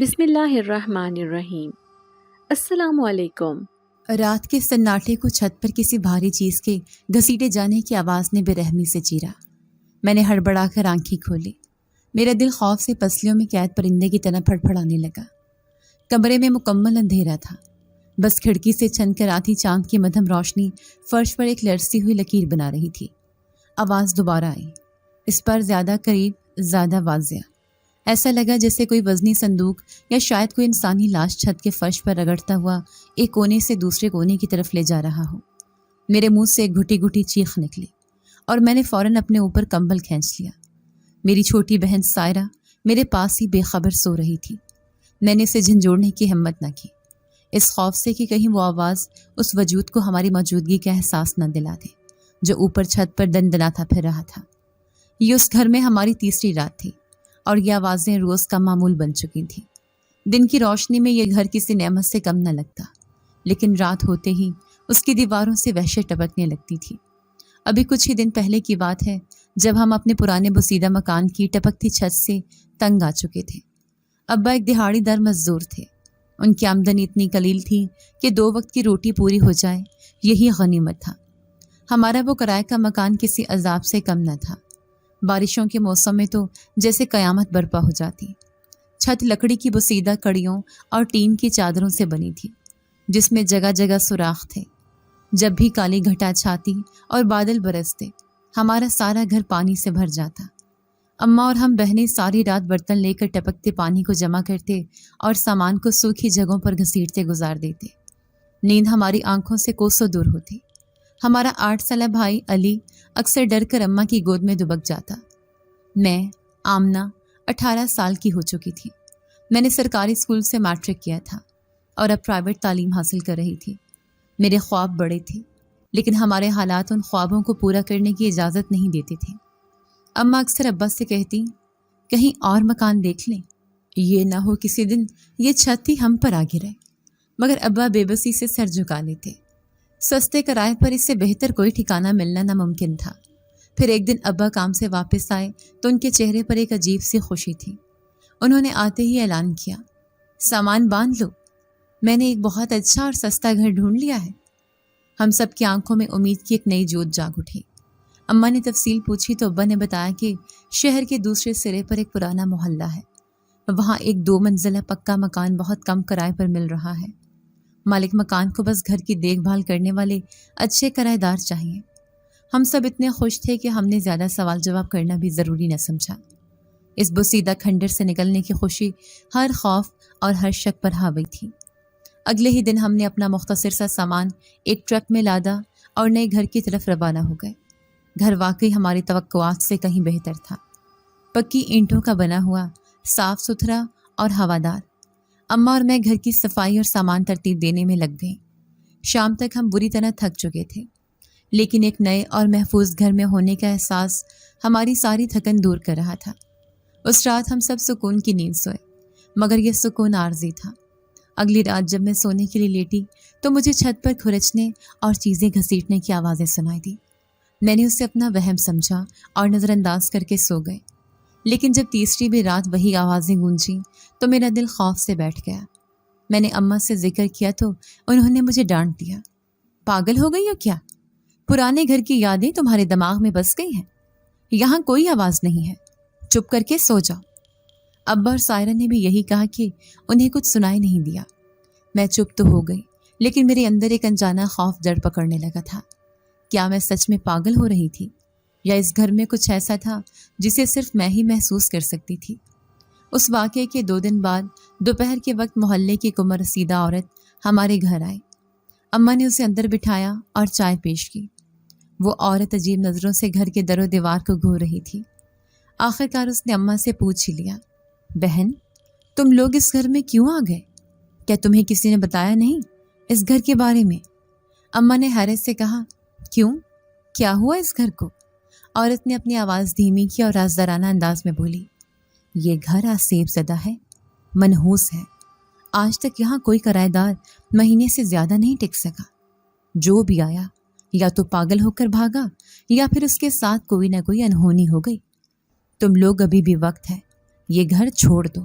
بسم اللہ الرحمن الرحیم۔ السلام علیکم۔ رات کے سناٹے کو چھت پر کسی بھاری چیز کے گھسیٹے جانے کی آواز نے بے رحمی سے چیرا۔ میں نے ہڑبڑا کر آنکھیں کھولی۔ میرا دل خوف سے پسلیوں میں قید پرندے کی طرح پھڑپھڑانے لگا۔ کمرے میں مکمل اندھیرا تھا، بس کھڑکی سے چھن کر آتی چاند کی مدھم روشنی فرش پر ایک لرزتی ہوئی لکیر بنا رہی تھی۔ آواز دوبارہ آئی، اس پر زیادہ قریب، زیادہ واضح۔ ایسا لگا جیسے کوئی وزنی صندوق یا شاید کوئی انسانی لاش چھت کے فرش پر رگڑتا ہوا ایک کونے سے دوسرے کونے کی طرف لے جا رہا ہو۔ میرے منہ سے ایک گھٹی گھٹی چیخ نکلی اور میں نے فوراً اپنے اوپر کمبل کھینچ لیا۔ میری چھوٹی بہن سائرہ میرے پاس ہی بے خبر سو رہی تھی۔ میں نے اسے جھنجھوڑنے کی ہمت نہ کی، اس خوف سے کہ کہیں وہ آواز اس وجود کو ہماری موجودگی کا احساس نہ دلا دے جو اوپر چھت پر دندناتا پھر رہا تھا۔ یہ اس گھر میں ہماری تیسری رات تھی اور یہ آوازیں روز کا معمول بن چکی تھیں۔ دن کی روشنی میں یہ گھر کسی نعمت سے کم نہ لگتا، لیکن رات ہوتے ہی اس کی دیواروں سے وحشت ٹپکنے لگتی تھی۔ ابھی کچھ ہی دن پہلے کی بات ہے جب ہم اپنے پرانے بسیدہ مکان کی ٹپکتی چھت سے تنگ آ چکے تھے۔ ابا ایک دہاڑی در مزدور تھے، ان کی آمدنی اتنی قلیل تھی کہ 2 وقت کی روٹی پوری ہو جائے یہی غنیمت تھا۔ ہمارا وہ کرائے کا مکان کسی عذاب سے کم نہ تھا۔ بارشوں کے موسم میں تو جیسے قیامت برپا ہو جاتی۔ چھت لکڑی کی بسیدہ کڑیوں اور ٹین کی چادروں سے بنی تھی جس میں جگہ جگہ سوراخ تھے۔ جب بھی کالی گھٹا چھاتی اور بادل برستے ہمارا سارا گھر پانی سے بھر جاتا۔ اماں اور ہم بہنیں ساری رات برتن لے کر ٹپکتے پانی کو جمع کرتے اور سامان کو سوکھی جگہوں پر گھسیٹتے گزار دیتے۔ نیند ہماری آنکھوں سے کوسوں دور ہوتی۔ ہمارا 8 سالہ بھائی علی اکثر ڈر کر اماں کی گود میں دبک جاتا۔ میں آمنہ 18 سال کی ہو چکی تھی۔ میں نے سرکاری اسکول سے میٹرک کیا تھا اور اب پرائیویٹ تعلیم حاصل کر رہی تھی۔ میرے خواب بڑے تھے، لیکن ہمارے حالات ان خوابوں کو پورا کرنے کی اجازت نہیں دیتے تھے۔ اماں اکثر ابا سے کہتی، کہیں اور مکان دیکھ لیں، یہ نہ ہو کسی دن یہ چھت ہی ہم پر آ گرے۔ مگر ابا بے بسی سے سر جھکا لیتے۔ سستے کرائے پر اس سے بہتر کوئی ٹھکانہ ملنا ناممکن تھا۔ پھر ایک دن ابا کام سے واپس آئے تو ان کے چہرے پر ایک عجیب سی خوشی تھی۔ انہوں نے آتے ہی اعلان کیا، سامان باندھ لو، میں نے ایک بہت اچھا اور سستا گھر ڈھونڈ لیا ہے۔ ہم سب کی آنکھوں میں امید کی ایک نئی جوت جاگ اٹھی۔ اماں نے تفصیل پوچھی تو ابا نے بتایا کہ شہر کے دوسرے سرے پر ایک پرانا محلہ ہے، وہاں ایک 2 منزلہ پکا مکان بہت کم کرائے پر مل رہا ہے۔ مالک مکان کو بس گھر کی دیکھ بھال کرنے والے اچھے کرایہ دار چاہیے۔ ہم سب اتنے خوش تھے کہ ہم نے زیادہ سوال جواب کرنا بھی ضروری نہ سمجھا۔ اس بسیدہ کھنڈر سے نکلنے کی خوشی ہر خوف اور ہر شک پر حاوی تھی۔ اگلے ہی دن ہم نے اپنا مختصر سا سامان ایک ٹرک میں لادا اور نئے گھر کی طرف روانہ ہو گئے۔ گھر واقعی ہماری توقعات سے کہیں بہتر تھا۔ پکی اینٹوں کا بنا ہوا، صاف ستھرا اور ہوادار۔ اماں اور میں گھر کی صفائی اور سامان ترتیب دینے میں لگ گئے۔ شام تک ہم بری طرح تھک چکے تھے، لیکن ایک نئے اور محفوظ گھر میں ہونے کا احساس ہماری ساری تھکن دور کر رہا تھا۔ اس رات ہم سب سکون کی نیند سوئے، مگر یہ سکون عارضی تھا۔ اگلی رات جب میں سونے کے لیے لیٹی تو مجھے چھت پر کھرچنے اور چیزیں گھسیٹنے کی آوازیں سنائی دی۔ میں نے اسے اپنا وہم سمجھا اور نظر انداز کر کے سو گئے، لیکن جب تیسری بھی رات وہی آوازیں گونجیں تو میرا دل خوف سے بیٹھ گیا۔ میں نے اماں سے ذکر کیا تو انہوں نے مجھے ڈانٹ دیا، پاگل ہو گئی ہو کیا؟ پرانے گھر کی یادیں تمہارے دماغ میں بس گئی ہیں، یہاں کوئی آواز نہیں ہے، چپ کر کے سو جاؤ۔ ابا اور سائرہ نے بھی یہی کہا کہ انہیں کچھ سنائی نہیں دیا۔ میں چپ تو ہو گئی، لیکن میرے اندر ایک انجانا خوف جڑ پکڑنے لگا تھا۔ کیا میں سچ میں پاگل ہو رہی تھی، یا اس گھر میں کچھ ایسا تھا جسے صرف میں ہی محسوس کر سکتی تھی؟ اس واقعے کے 2 دن بعد دوپہر کے وقت محلے کی ایک عمر رسیدہ عورت ہمارے گھر آئی۔ اماں نے اسے اندر بٹھایا اور چائے پیش کی۔ وہ عورت عجیب نظروں سے گھر کے در و دیوار کو گھور رہی تھی۔ آخرکار اس نے اماں سے پوچھ ہی لیا، بہن تم لوگ اس گھر میں کیوں آ گئے؟ کیا تمہیں کسی نے بتایا نہیں اس گھر کے بارے میں؟ اماں نے حیرت سے کہا، کیوں، کیا ہوا اس گھر کو؟ عورت نے اپنی آواز دھیمی کی اور رازدارانہ انداز میں بولی، یہ گھر آسیب زدہ ہے، منحوس ہے۔ آج تک یہاں کوئی کرایہ دار مہینے سے زیادہ نہیں ٹک سکا۔ جو بھی آیا یا تو پاگل ہو کر بھاگا یا پھر اس کے ساتھ کوئی نہ کوئی انہونی ہو گئی۔ تم لوگ ابھی بھی وقت ہے، یہ گھر چھوڑ دو۔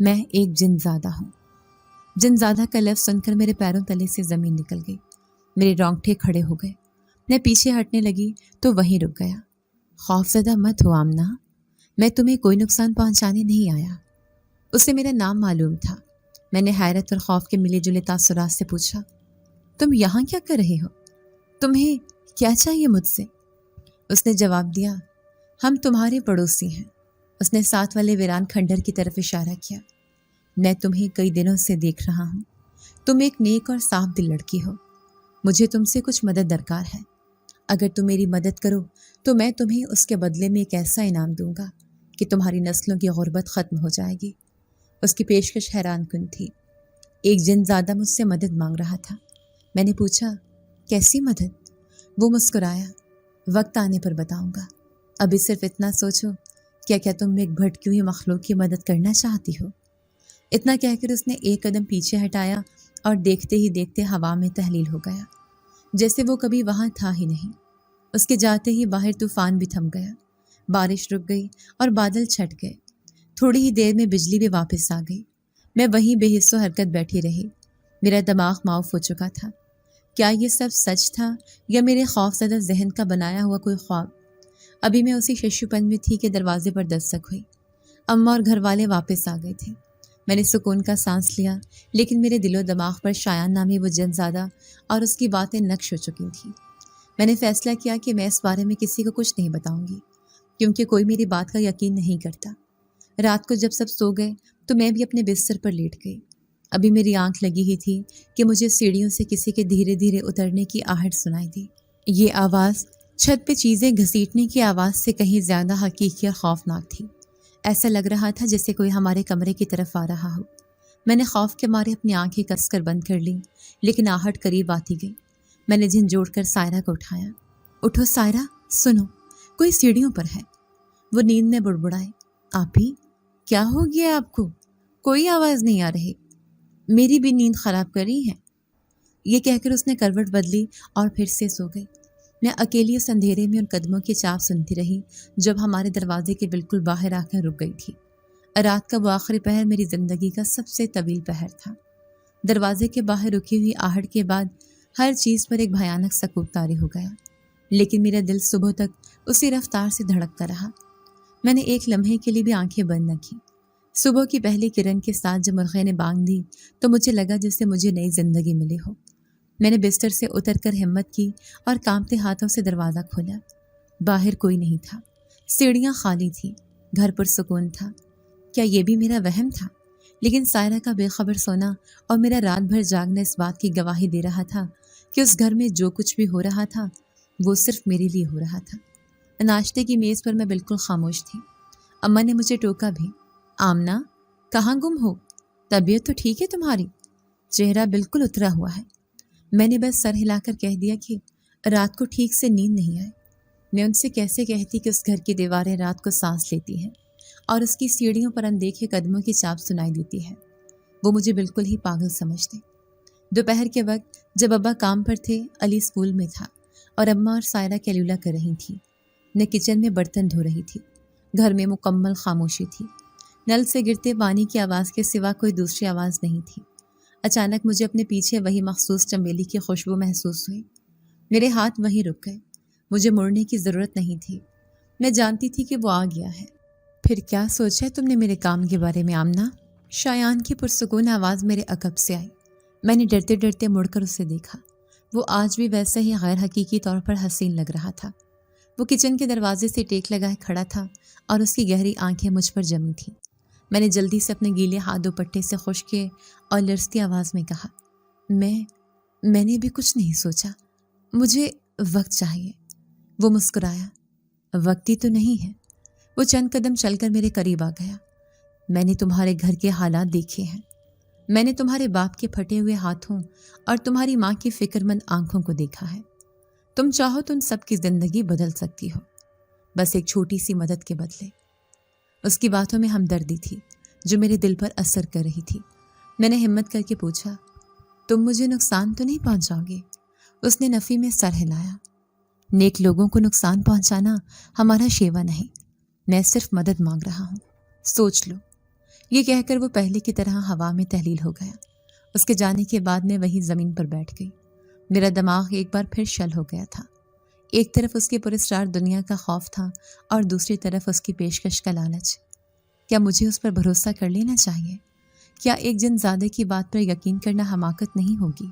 میں ایک جن زادہ ہوں۔ جن زادہ کا لفظ سن کر میرے پیروں تلے سے زمین نکل گئی، میرے رونگٹے کھڑے ہو گئے۔ میں پیچھے ہٹنے لگی تو وہیں رک گیا۔ خوف زدہ مت ہو آمنہ، میں تمہیں کوئی نقصان پہنچانے نہیں آیا۔ اسے میرا نام معلوم تھا۔ میں نے حیرت اور خوف کے ملے جلے تاثرات سے پوچھا، تم یہاں کیا کر رہے ہو؟ تمہیں کیا چاہیے مجھ سے؟ اس نے جواب دیا، ہم تمہارے پڑوسی ہیں۔ اس نے ساتھ والے ویران کھنڈر کی طرف اشارہ کیا۔ میں تمہیں کئی دنوں سے دیکھ رہا ہوں۔ تم ایک نیک اور صاف دل لڑکی ہو۔ مجھے تم سے کچھ مدد درکار ہے۔ اگر تم میری مدد کرو تو میں تمہیں اس کے بدلے میں ایک ایسا انعام دوں گا کہ تمہاری نسلوں کی غربت ختم ہو جائے گی۔ اس کی پیشکش حیران کن تھی۔ ایک جن زادہ مجھ سے مدد مانگ رہا تھا۔ میں نے پوچھا، کیسی مدد؟ وہ مسکرایا، وقت آنے پر بتاؤں گا، ابھی صرف اتنا سوچو، کیا تم ایک بھٹکی ہوئی مخلوق کی مدد کرنا چاہتی ہو؟ اتنا کہہ کر اس نے ایک قدم پیچھے ہٹایا اور دیکھتے ہی دیکھتے ہوا میں تحلیل ہو گیا، جیسے وہ کبھی وہاں تھا ہی نہیں۔ اس کے جاتے ہی باہر طوفان بھی تھم گیا، بارش رک گئی اور بادل چھٹ گئے۔ تھوڑی ہی دیر میں بجلی بھی واپس آ گئی۔ میں وہیں بے حس و حرکت بیٹھی رہی۔ میرا دماغ معاف ہو چکا تھا۔ کیا یہ سب سچ تھا یا میرے خوف زدہ ذہن کا بنایا ہوا کوئی خواب؟ ابھی میں اسی ششو پن میں تھی کہ دروازے پر دستک ہوئی۔ اماں اور گھر والے واپس آ گئے تھے۔ میں نے سکون کا سانس لیا، لیکن میرے دل و دماغ پر شایان نامی وہ جن زادہ اور اس کی باتیں نقش ہو چکی تھیں۔ میں نے فیصلہ کیا کہ میں اس بارے میں کسی کو کچھ نہیں بتاؤں گی، کیونکہ کوئی میری بات کا یقین نہیں کرتا۔ رات کو جب سب سو گئے تو میں بھی اپنے بستر پر لیٹ گئی۔ ابھی میری آنکھ لگی ہی تھی کہ مجھے سیڑھیوں سے کسی کے دھیرے دھیرے اترنے کی آہٹ سنائی دی۔ یہ آواز چھت پہ چیزیں گھسیٹنے کی آواز سے کہیں زیادہ حقیقی اور خوفناک تھی۔ ایسا لگ رہا تھا جیسے کوئی ہمارے کمرے کی طرف آ رہا ہو۔ میں نے خوف کے مارے اپنی آنکھیں کس کر بند کر لیں، لیکن آہٹ قریب آتی گئی۔ میں نے جھنجھوڑ کر سائرہ کو اٹھایا۔ اٹھو سائرہ، سنو، کوئی سیڑھیوں پر ہے۔ وہ نیند میں بڑبڑائے، آپی کیا ہو گیا آپ کو؟ کوئی آواز نہیں آ رہی۔ میری بھی نیند خراب کر رہی ہے۔ یہ کہہ کر اس نے کروٹ بدلی اور پھر سے سو گئی۔ میں اکیلی اس اندھیرے میں ان قدموں کی چاپ سنتی رہی جب ہمارے دروازے کے بالکل باہر آ کر رک گئی تھی۔ رات کا وہ آخری پہر میری زندگی کا سب سے طویل پہر تھا۔ دروازے کے باہر رکی ہوئی آہٹ کے بعد ہر چیز پر ایک بھیانک سکوت طاری ہو گیا، لیکن میرا دل صبح تک اسی رفتار سے دھڑکتا رہا۔ میں نے ایک لمحے کے لیے بھی آنکھیں بند نہ کی۔ صبح کی پہلی کرن کے ساتھ جب مرغے نے بانگ دی تو مجھے لگا جیسے مجھے نئی زندگی ملی ہو۔ میں نے بستر سے اتر کر ہمت کی اور کانپتے ہاتھوں سے دروازہ کھولا۔ باہر کوئی نہیں تھا، سیڑھیاں خالی تھیں، گھر پر سکون تھا۔ کیا یہ بھی میرا وہم تھا؟ لیکن سائرہ کا بے خبر سونا اور میرا رات بھر جاگنا اس بات کی گواہی دے رہا تھا کہ اس گھر میں جو کچھ بھی ہو رہا تھا وہ صرف میرے لیے ہو رہا تھا۔ ناشتے کی میز پر میں بالکل خاموش تھی۔ اماں نے مجھے ٹوکا بھی، آمنہ کہاں گم ہو؟ طبیعت تو ٹھیک ہے تمہاری؟ چہرہ بالکل اترا ہوا ہے۔ میں نے بس سر ہلا کر کہہ دیا کہ رات کو ٹھیک سے نیند نہیں آئی۔ میں ان سے کیسے کہتی کہ اس گھر کی دیواریں رات کو سانس لیتی ہیں اور اس کی سیڑھیوں پر اندیکھے قدموں کی چاپ سنائی دیتی ہے۔ وہ مجھے بالکل ہی پاگل سمجھتے۔ دوپہر کے وقت جب ابا کام پر تھے، علی اسکول میں تھا اور اماں اور سائرہ کیلولہ کر رہی تھیں۔ میں کچن میں برتن دھو رہی تھی۔ گھر میں مکمل خاموشی تھی۔ نل سے گرتے پانی کی آواز کے سوا کوئی دوسری آواز نہیں تھی۔ اچانک مجھے اپنے پیچھے وہی مخصوص چمیلی کی خوشبو محسوس ہوئی۔ میرے ہاتھ وہیں رک گئے۔ مجھے مڑنے کی ضرورت نہیں تھی۔ میں جانتی تھی کہ وہ آ گیا ہے۔ پھر کیا سوچا تم نے میرے کام کے بارے میں آمنہ؟ شایان کی پرسکون آواز میرے عقب سے آئی۔ میں نے ڈرتے ڈرتے مڑ کر اسے دیکھا۔ وہ آج بھی ویسے ہی غیر حقیقی طور پر حسین لگ رہا تھا۔ وہ کچن کے دروازے سے ٹیک لگائے کھڑا تھا اور اس کی گہری آنکھیں مجھ پر جمی تھیں۔ میں نے جلدی سے اپنے گیلے ہاتھ دوپٹے سے خشک کیے اور لرزتی آواز میں کہا، میں نے بھی کچھ نہیں سوچا، مجھے وقت چاہیے۔ وہ مسکرایا، وقت ہی تو نہیں ہے۔ وہ چند قدم چل کر میرے قریب آ گیا۔ میں نے تمہارے گھر کے حالات دیکھے ہیں۔ میں نے تمہارے باپ کے پھٹے ہوئے ہاتھوں اور تمہاری ماں کی فکر مند آنکھوں کو دیکھا ہے۔ تم چاہو تو ان سب کی زندگی بدل سکتی ہو، بس ایک چھوٹی سی مدد کے بدلے۔ اس کی باتوں میں ہمدردی تھی جو میرے دل پر اثر کر رہی تھی۔ میں نے ہمت کر کے پوچھا، تم مجھے نقصان تو نہیں پہنچاؤ گے؟ اس نے نفی میں سر ہلایا۔ نیک لوگوں کو نقصان پہنچانا ہمارا شیوا نہیں، میں صرف مدد مانگ رہا ہوں، سوچ لو۔ یہ کہہ کر وہ پہلے کی طرح ہوا میں تحلیل ہو گیا۔ اس کے جانے کے بعد میں وہی زمین پر بیٹھ گئی۔ میرا دماغ ایک بار پھر شل ہو گیا تھا۔ ایک طرف اس کی پراسرار دنیا کا خوف تھا اور دوسری طرف اس کی پیشکش کا لالچ۔ کیا مجھے اس پر بھروسہ کر لینا چاہیے؟ کیا ایک جن زادے کی بات پر یقین کرنا حماقت نہیں ہوگی؟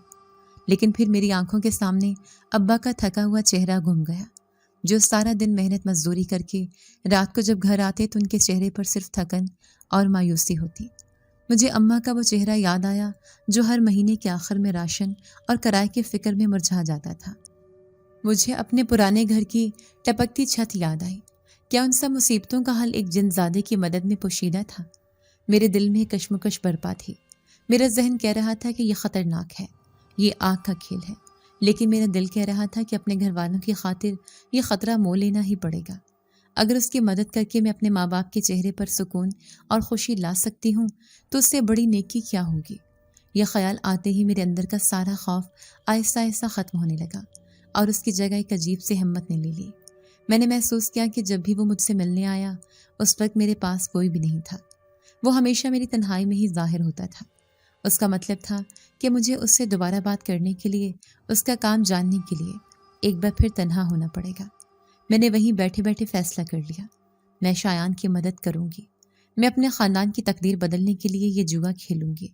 لیکن پھر میری آنکھوں کے سامنے ابا کا تھکا ہوا چہرہ گھوم گیا، جو سارا دن محنت مزدوری کر کے رات کو جب گھر آتے تو ان کے چہرے پر صرف تھکن اور مایوسی ہوتی۔ مجھے اماں کا وہ چہرہ یاد آیا جو ہر مہینے کے آخر میں راشن اور کرائے کی فکر میں مرجھا جاتا تھا۔ مجھے اپنے پرانے گھر کی ٹپکتی چھت یاد آئی۔ کیا ان سب مصیبتوں کا حل ایک جن زادے کی مدد میں پوشیدہ تھا؟ میرے دل میں کشمکش برپا تھی۔ میرا ذہن کہہ رہا تھا کہ یہ خطرناک ہے، یہ آگ کا کھیل ہے، لیکن میرا دل کہہ رہا تھا کہ اپنے گھر والوں کی خاطر یہ خطرہ مول لینا ہی پڑے گا۔ اگر اس کی مدد کر کے میں اپنے ماں باپ کے چہرے پر سکون اور خوشی لا سکتی ہوں تو اس سے بڑی نیکی کیا ہوگی؟ یہ خیال آتے ہی میرے اندر کا سارا خوف آہستہ آہستہ ختم ہونے لگا اور اس کی جگہ ایک عجیب سی ہمت نے لے لی۔ میں نے محسوس کیا کہ جب بھی وہ مجھ سے ملنے آیا اس وقت میرے پاس کوئی بھی نہیں تھا۔ وہ ہمیشہ میری تنہائی میں ہی ظاہر ہوتا تھا۔ اس کا مطلب تھا کہ مجھے اس سے دوبارہ بات کرنے کے لیے، اس کا کام جاننے کے لیے ایک بار پھر تنہا ہونا پڑے گا۔ میں نے وہیں بیٹھے بیٹھے فیصلہ کر لیا، میں شایان کی مدد کروں گی۔ میں اپنے خاندان کی تقدیر بدلنے کے لیے یہ جوا کھیلوں گی۔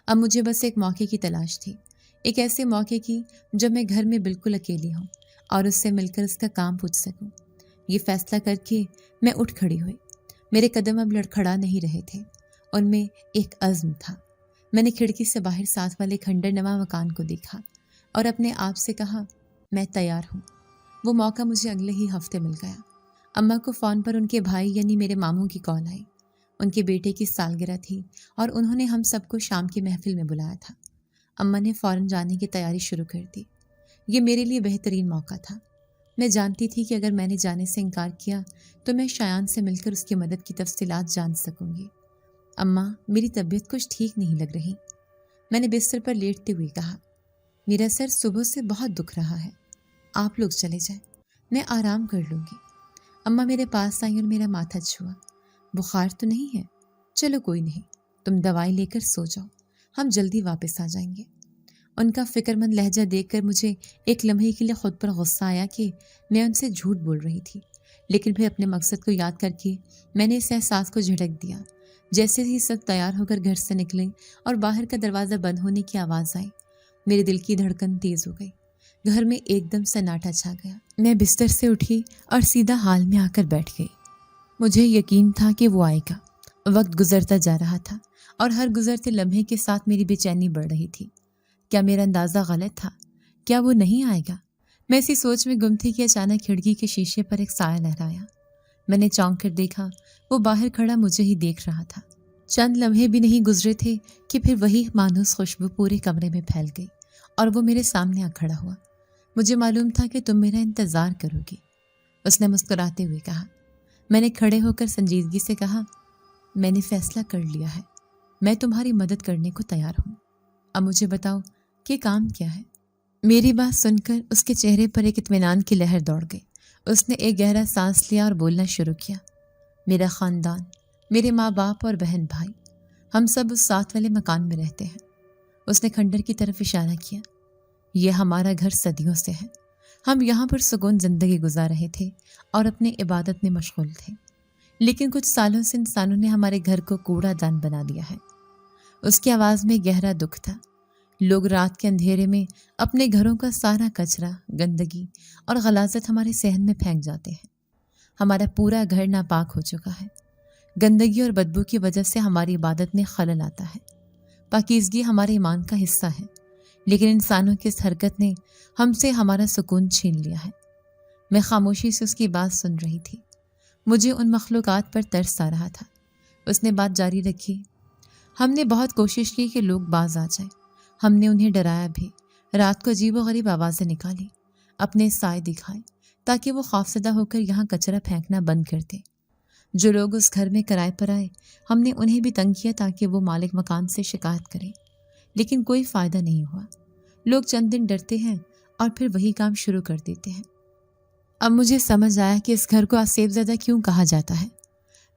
اب مجھے بس ایک موقع کی تلاش تھی، ایک ایسے موقع کی جب میں گھر میں بالکل اکیلی ہوں اور اس سے مل کر اس کا کام پوچھ سکوں۔ یہ فیصلہ کر کے میں اٹھ کھڑی ہوئی۔ میرے قدم اب لڑکھڑا نہیں رہے تھے، ان میں ایک عزم تھا۔ میں نے کھڑکی سے باہر ساتھ والے کھنڈر نما مکان کو دیکھا اور اپنے آپ سے کہا، میں تیار ہوں۔ وہ موقع مجھے اگلے ہی ہفتے مل گیا۔ اماں کو فون پر ان کے بھائی یعنی میرے ماموں کی کال آئی۔ ان کے بیٹے کی سالگرہ تھی اور انہوں نے ہم سب کو شام کی محفل میں بلایا تھا۔ اماں نے فوراً جانے کی تیاری شروع کر دی۔ یہ میرے لیے بہترین موقع تھا۔ میں جانتی تھی کہ اگر میں نے جانے سے انکار کیا تو میں شایان سے مل کر اس کی مدد کی تفصیلات جان سکوں گی۔ اماں، میری طبیعت کچھ ٹھیک نہیں لگ رہی، میں نے بستر پر لیٹتے ہوئے کہا۔ میرا سر صبح سے بہت دکھ رہا ہے، آپ لوگ چلے جائیں، میں آرام کر لوں گی۔ اماں میرے پاس آئیں اور میرا ماتھا چھوا۔ بخار تو نہیں ہے؟ چلو کوئی نہیں، تم دوائی لے کر سو جاؤ، ہم جلدی واپس آ جائیں گے۔ ان کا فکر مند لہجہ دیکھ کر مجھے ایک لمحے کے لیے خود پر غصہ آیا کہ میں ان سے جھوٹ بول رہی تھی، لیکن پھر اپنے مقصد کو یاد کر کے میں نے اس احساس کو جھٹک دیا۔ جیسے ہی سب تیار ہو کر گھر سے نکلے اور باہر کا دروازہ بند ہونے کی آواز آئی، میرے دل کی دھڑکن تیز ہو گئی۔ گھر میں ایک دم سناٹا چھا گیا۔ میں بستر سے اٹھی اور سیدھا ہال میں آ کر بیٹھ گئی۔ مجھے یقین تھا کہ وہ آئے گا۔ وقت گزرتا جا رہا تھا اور ہر گزرتے لمحے کے ساتھ میری بے چینی بڑھ رہی تھی۔ کیا میرا اندازہ غلط تھا؟ کیا وہ نہیں آئے گا؟ میں اسی سوچ میں گم تھی کہ اچانک کھڑکی کے شیشے پر ایک سایہ لہرایا۔ میں نے چونک کر دیکھا، وہ باہر کھڑا مجھے ہی دیکھ رہا تھا۔ چند لمحے بھی نہیں گزرے تھے کہ پھر وہی مانوس خوشبو پورے کمرے میں پھیل گئی اور وہ میرے سامنے آ کھڑا ہوا۔ مجھے معلوم تھا کہ تم میرا انتظار کرو گی، اس نے مسکراتے ہوئے کہا۔ میں نے کھڑے ہو کر سنجیدگی سے کہا، میں نے فیصلہ کر لیا ہے، میں تمہاری مدد کرنے کو تیار ہوں۔ اب مجھے بتاؤ کہ کام کیا ہے؟ میری بات سن کر اس کے چہرے پر ایک اطمینان کی لہر دوڑ گئی۔ اس نے ایک گہرا سانس لیا اور بولنا شروع کیا۔ میرا خاندان، میرے ماں باپ اور بہن بھائی، ہم سب اس ساتھ والے مکان میں رہتے ہیں۔ اس نے کھنڈر کی طرف اشارہ کیا۔ یہ ہمارا گھر صدیوں سے ہے، ہم یہاں پر سکون زندگی گزار رہے تھے اور اپنے عبادت میں مشغول تھے، لیکن کچھ سالوں سے انسانوں نے ہمارے گھر کو کوڑا دان بنا دیا ہے۔ اس کی آواز میں گہرا دکھ تھا۔ لوگ رات کے اندھیرے میں اپنے گھروں کا سارا کچرا، گندگی اور غلاظت ہمارے صحن میں پھینک جاتے ہیں۔ ہمارا پورا گھر ناپاک ہو چکا ہے۔ گندگی اور بدبو کی وجہ سے ہماری عبادت میں خلل آتا ہے۔ پاکیزگی ہمارے ایمان کا حصہ ہے، لیکن انسانوں کی اس حرکت نے ہم سے ہمارا سکون چھین لیا ہے۔ میں خاموشی سے اس کی بات سن رہی تھی۔ مجھے ان مخلوقات پر ترس آ رہا تھا۔ اس نے بات جاری رکھی۔ ہم نے بہت کوشش کی کہ لوگ باز آ جائیں، ہم نے انہیں ڈرایا بھی، رات کو عجیب و غریب آوازیں نکالی، اپنے سائے دکھائے تاکہ وہ خوفزدہ ہو کر یہاں کچرا پھینکنا بند کر دیں۔ جو لوگ اس گھر میں کرائے پر آئے، ہم نے انہیں بھی تنگ کیا تاکہ وہ مالک مکان سے شکایت کریں، لیکن کوئی فائدہ نہیں ہوا۔ لوگ چند دن ڈرتے ہیں اور پھر وہی کام شروع کر دیتے ہیں۔ اب مجھے سمجھ آیا کہ اس گھر کو آسیب زدہ کیوں کہا جاتا ہے۔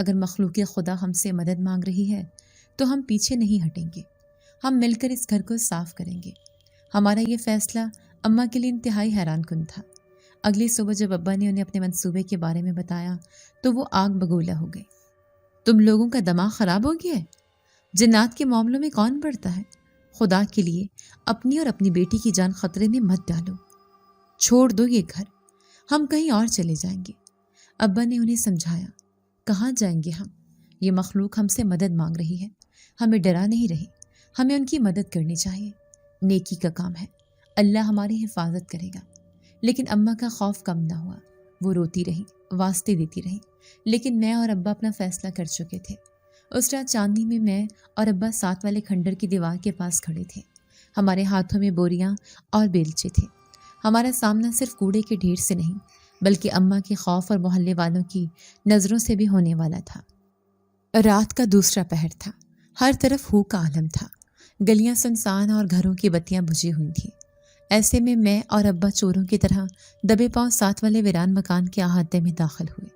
اگر مخلوق خدا ہم سے مدد مانگ رہی ہے تو ہم پیچھے نہیں ہٹیں گے، ہم مل کر اس گھر کو صاف کریں گے۔ ہمارا یہ فیصلہ اماں کے لیے انتہائی حیران کن تھا۔ اگلی صبح جب ابا نے انہیں اپنے منصوبے کے بارے میں بتایا تو وہ آگ بگولا ہو گئے۔ تم لوگوں کا دماغ خراب ہو گیا ہے؟ جنات کے معاملوں میں کون پڑتا ہے؟ خدا کے لیے اپنی اور اپنی بیٹی کی جان خطرے میں مت ڈالو، چھوڑ دو یہ گھر، ہم کہیں اور چلے جائیں گے۔ ابا نے انہیں سمجھایا، کہاں جائیں گے ہم؟ یہ مخلوق ہم سے مدد مانگ رہی ہے، ہمیں ڈرا نہیں رہے، ہمیں ان کی مدد کرنی چاہیے، نیکی کا کام ہے، اللہ ہماری حفاظت کرے گا۔ لیکن اماں کا خوف کم نہ ہوا، وہ روتی رہی، واسطے دیتی رہی، لیکن میں اور ابا اپنا فیصلہ کر چکے تھے۔ اس رات چاندنی میں میں اور ابا ساتھ والے کھنڈر کی دیوار کے پاس کھڑے تھے، ہمارے ہاتھوں میں بوریاں اور بیلچے تھے۔ ہمارا سامنا صرف کوڑے کے ڈھیر سے نہیں بلکہ اماں کے خوف اور محلے والوں کی نظروں سے بھی ہونے والا تھا۔ رات کا دوسرا پہر تھا، ہر طرف ہو کا عالم تھا، گلیاں سنسان اور گھروں کی بتیاں بجھی ہوئی تھیں۔ ایسے میں اور ابا چوروں کی طرح دبے پاؤں ساتھ والے ویران مکان کے احاطے میں داخل ہوئے۔